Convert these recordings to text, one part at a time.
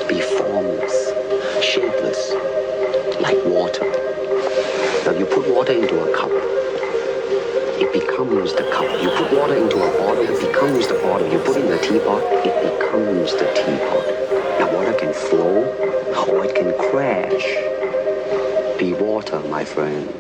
be formless, shapeless, like water. Now you put water into a cup, it becomes the cup. You put water into a bottle, it becomes the bottle. You put in the teapot, it becomes the teapot. Now water can flow, or it can crash. Be water, my friend.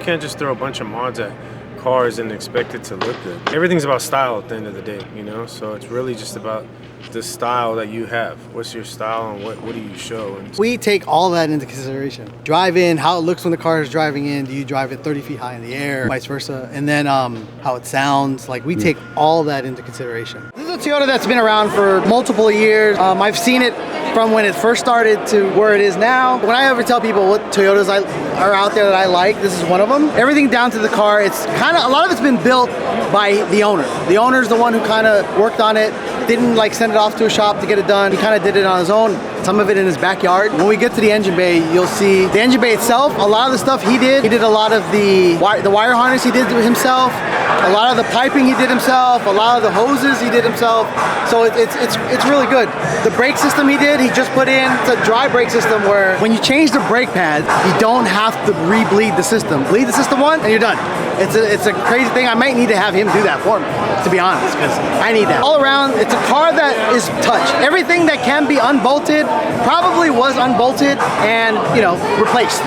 Can't just throw a bunch of mods at cars and expect it to look good. Everything's about style at the end of the day, you know? So it's really just about the style that you have. What's your style and what do you show? And we take all that into consideration. Drive in, how it looks when the car is driving in. Do you drive it 30 feet high in the air, vice versa? And then how it sounds. Like we take all that into consideration. This is a Toyota that's been around for multiple years. I've seen it from when it first started to where it is now. When I ever tell people what Toyotas are out there that I like, this is one of them. Everything down to the car, it's kind of, a lot of it's been built by the owner. The owner's the one who kind of worked on it, didn't like send it off to a shop to get it done. He kind of did it on his own, some of it in his backyard. When we get to the engine bay, you'll see the engine bay itself, a lot of the stuff he did. He did a lot of the wire harness he did himself, a lot of the piping he did himself, a lot of the hoses he did himself. So it's really good. The brake system he did, he just put in, it's a dry brake system where when you change the brake pads, you don't have to re-bleed the system. Bleed the system once and you're done. It's a crazy thing. I might need to have him do that for me, to be honest, because I need that. All around, it's a car that is touched. Everything that can be unbolted probably was unbolted and, you know, replaced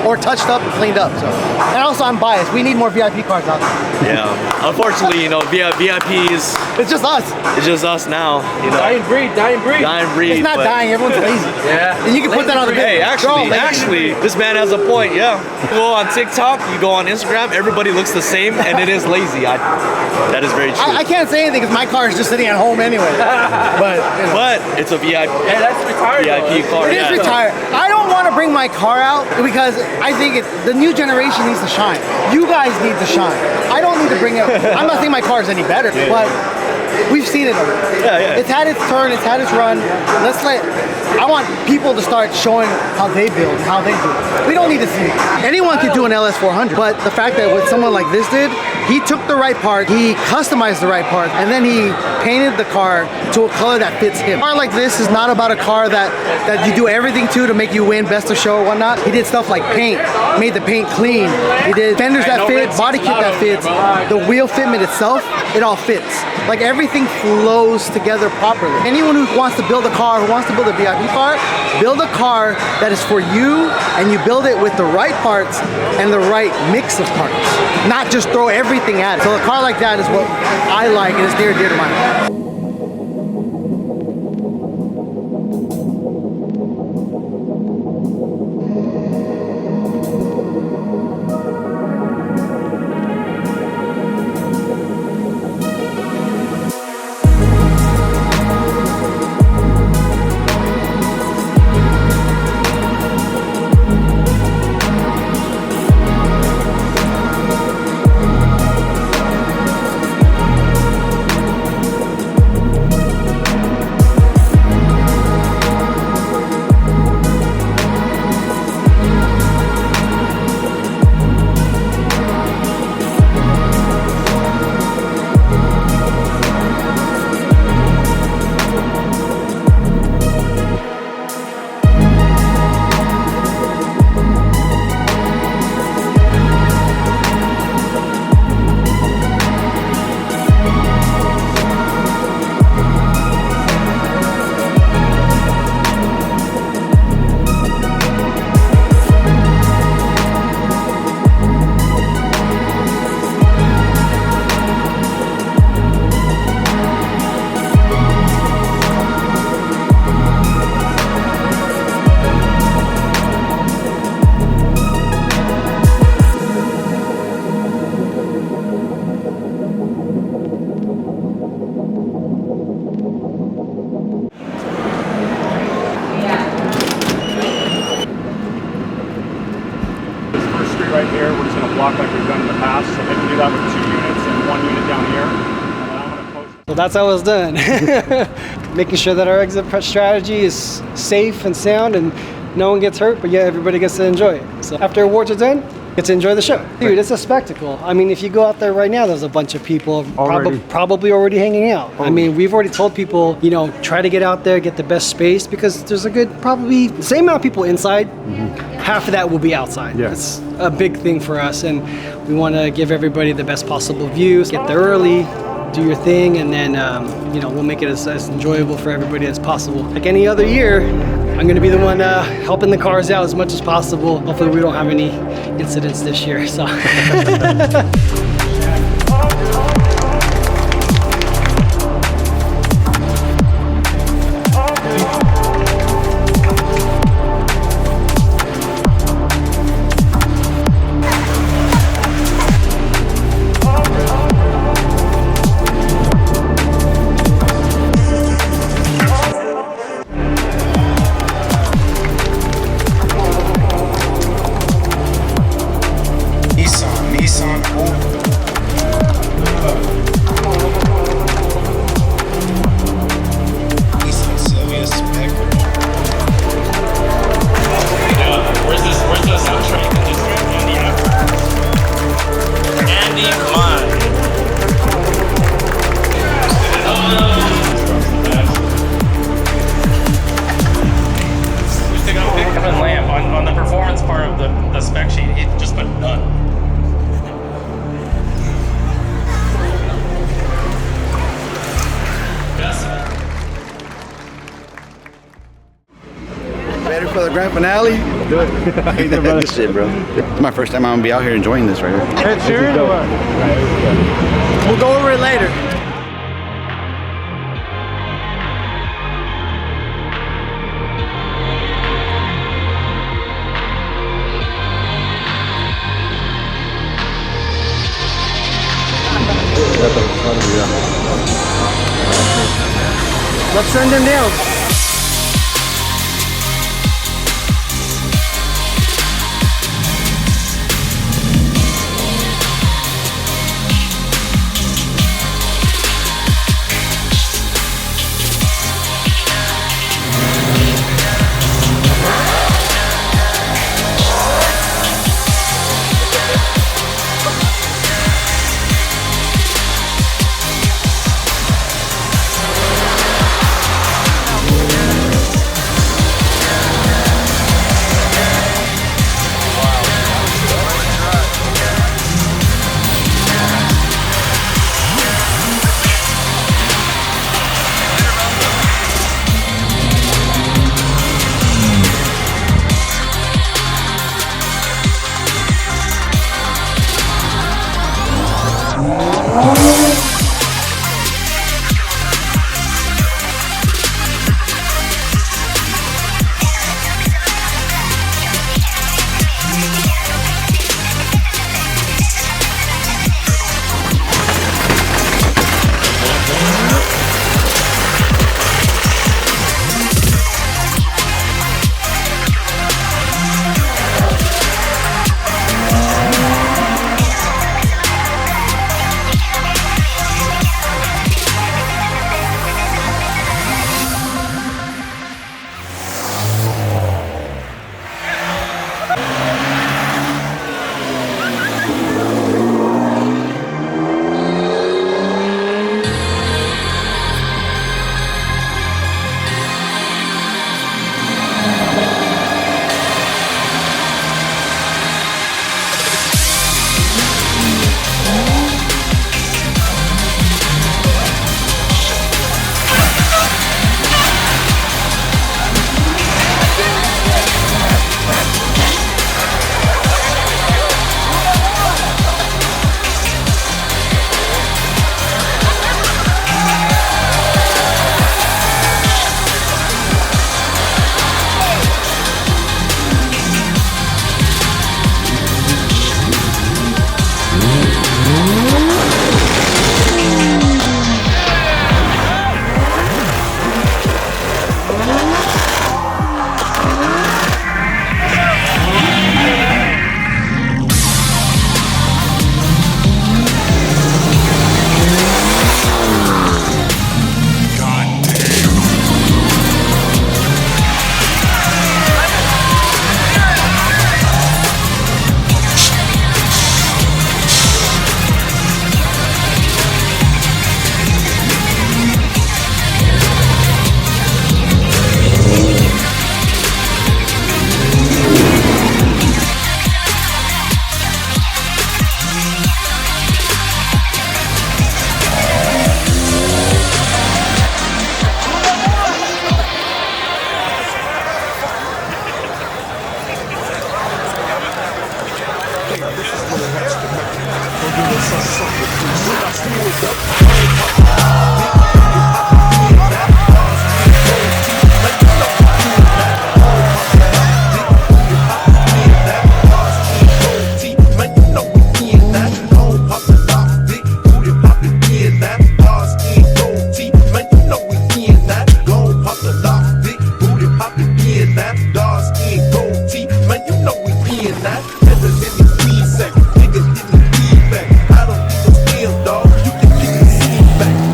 or touched up and cleaned up. So, and also I'm biased. We need more VIP cars out there. Yeah, unfortunately, you know, VIPs. It's just us. It's just us now. You know, dying breed. It's not dying. Everyone's lazy. Yeah. And you can put that on the Hey, actually, this man has a point. Yeah. You go on TikTok, you go on Instagram, everybody looks the same, and it is lazy. That is very true. I can't say anything because my car is just sitting at home anyway. But you know. But it's a VIP. Hey, that's retired. VIP car. It is retired. I don't want to bring my car out because I think the new generation needs to shine. You guys need to shine. I don't need to bring it. I'm not saying my car is any better, but we've seen it already. Yeah. It's had its turn. It's had its run. I want people to start showing how they build, how they do it. We don't need to see it. Anyone could do an LS400, but the fact that what someone like this did, he took the right part, he customized the right part, and then he painted the car to a color that fits him. A car like this is not about a car that you do everything to make you win best of show or whatnot. He did stuff like paint, made the paint clean. He did fenders that fit, body kit that fits, the wheel fitment itself, it all fits. Like everything flows together properly. Anyone who wants to build a car, who wants to build a VIP car, build a car that is for you, and you build it with the right parts and the right mix of parts. Not just throw everything at it. So a car like that is what I like, and it's near and dear to my heart. block like we've done in the past. So they can do that with 2 units and 1 unit down here. And then I'm going to post. So that's how it's done. Making sure that our exit strategy is safe and sound and no one gets hurt, but yeah, everybody gets to enjoy it. So after awards are done, get to enjoy the show. Dude, it's a spectacle. I mean, if you go out there right now, there's a bunch of people probably already hanging out. I mean, we've already told people, you know, try to get out there, get the best space, because there's a good, probably the same amount of people inside. Half of that will be outside. Yeah. It's a big thing for us, and we want to give everybody the best possible views. Get there early, do your thing, and then, you know, we'll make it as enjoyable for everybody as possible. Like any other year, I'm gonna be the one helping the cars out as much as possible. Hopefully we don't have any incidents this year, so. On the performance part of the spec sheet, it just put none. Ready for the grand finale? Do it. Good shit, bro. It's my first time I'm gonna be out here enjoying this right here. Hey, cheering or what? We'll go over it later. Let's send them down.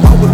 I was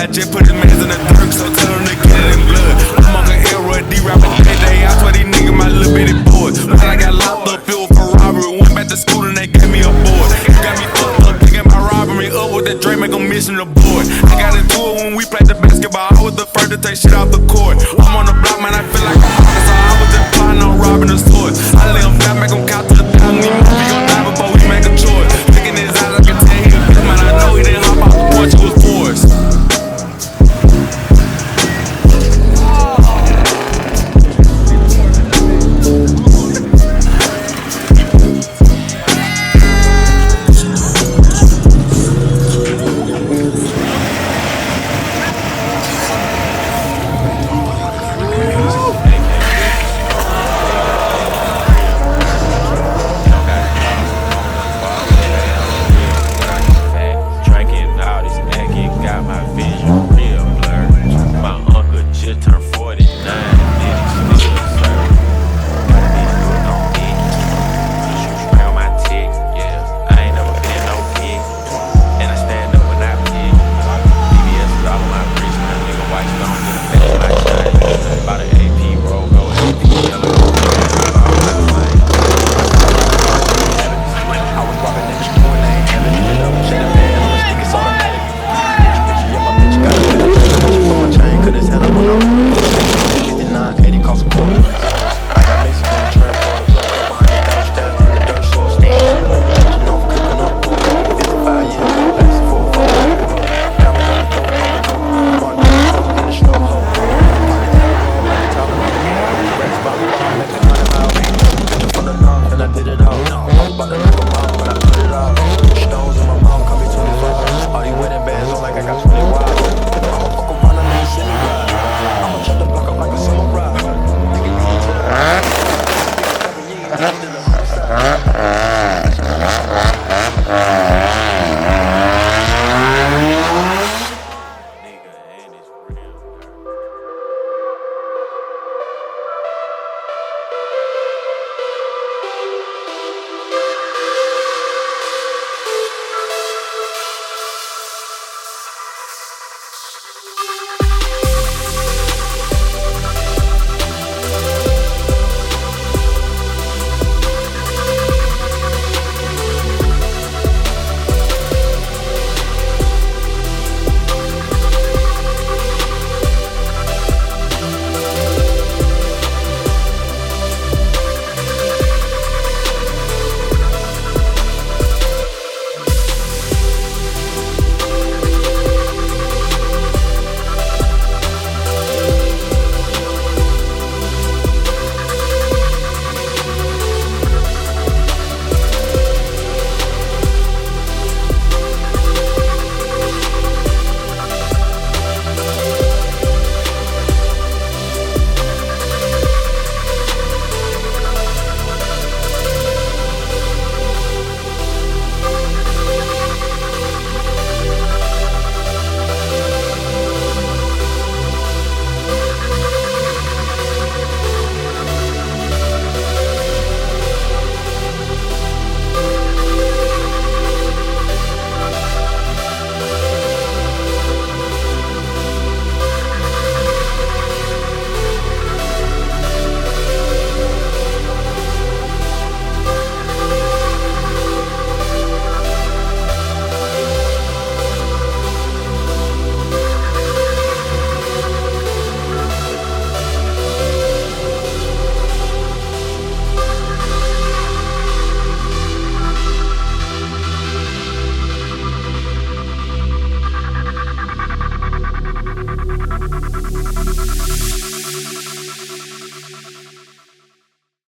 I just put his mans in the dirt, so tell him to get it in blood. I'm on the Elroy D-Rapper, day. I swear these niggas my little bitty boys. When I got locked up, it was for robbery. Went back to school and they gave me a board. You got me fucked up, thinking about robbing me up with that Dre, make them mission the board. I got into it when we played the basketball. I was the first to take shit off the court. I'm on the block, man, I feel like I'm hot, so I was just plotting on robbing the stores.